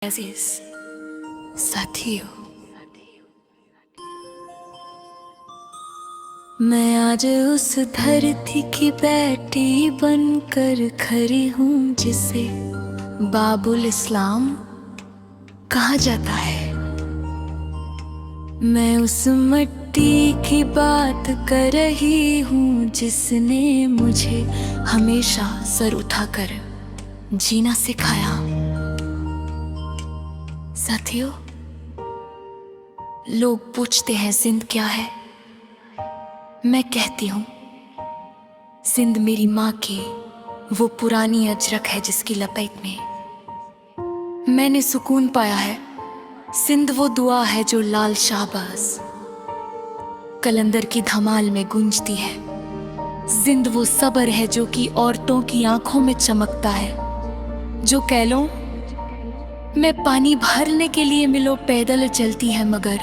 अजीज साथियों, मैं आज उस धरती की बेटी बनकर खड़ी हूँ जिसे बाबुल इस्लाम कहा जाता है। मैं उस मिट्टी की बात कर रही हूँ जिसने मुझे हमेशा सर उठाकर जीना सिखाया। साथियों, लोग पूछते हैं जिंद क्या है। मैं कहती हूँ जिंद मेरी माँ की वो पुरानी अजरक है जिसकी लपेट में मैंने सुकून पाया है। जिंद वो दुआ है जो लाल शाहबाज कलंदर की धमाल में गूंजती है। जिंद वो सब्र है जो कि औरतों की आंखों में चमकता है। जो कह लो मैं पानी भरने के लिए मिलो पैदल चलती है, मगर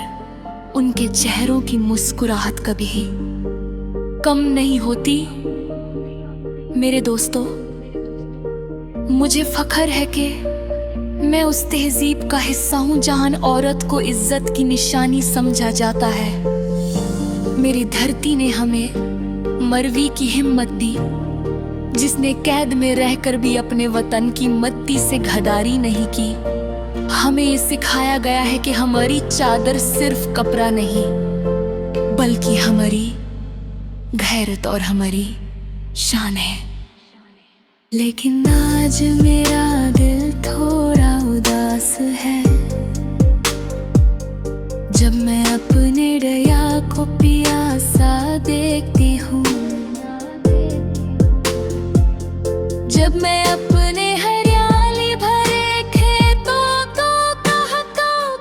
उनके चेहरों की मुस्कुराहट कभी कम नहीं होती। मेरे दोस्तों, मुझे फख्र है कि मैं उस तहजीब का हिस्सा हूं जहां औरत को इज्जत की निशानी समझा जाता है। मेरी धरती ने हमें मरवी की हिम्मत दी जिसने कैद में रहकर भी अपने वतन की मट्टी से गद्दारी नहीं की। हमें ये सिखाया गया है कि हमारी चादर सिर्फ कपड़ा नहीं बल्कि हमारी गैरत और हमारी शान है। लेकिन आज मेरा दिल थोड़ा उदास है जब मैं अपने दया को प्यासा देखती हूँ। जब मैं अपने हरियाली भरे खेतों को कहां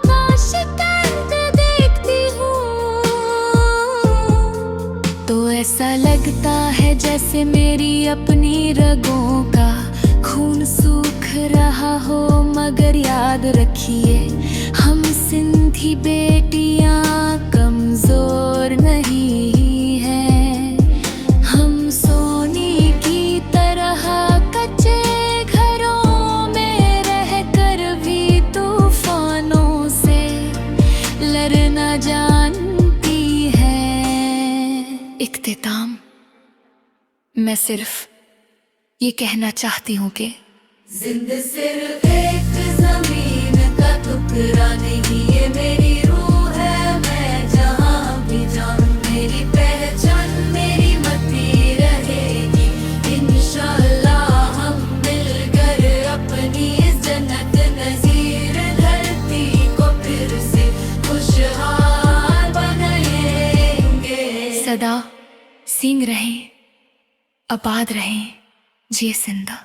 का शिकंज देखती हूँ तो ऐसा लगता है जैसे मेरी अपनी रगों का खून सूख रहा हो। मगर याद रखिए, हम सिंधी बेटियां कमजोर नहीं हैं। हम सोने की तरह कच्चे घरों में रहकर भी तूफानों से लड़ना जानती हैं। इख्तिताम, मैं सिर्फ ये कहना चाहती हूँ कि जिंद सिर्फ एक जमीन का टुकड़ा नहीं, ये मेरी रूह है। मैं जहाँ भी जाऊँ मेरी पहचान मेरी मट्टी रहेगी। इंशाअल्लाह हम मिलकर अपनी इस जन्नत नज़ीर धरती को फिर से खुशहाल बनाएंगे। सदा सींग रहें, आबाद रहें, जिए जिंदा।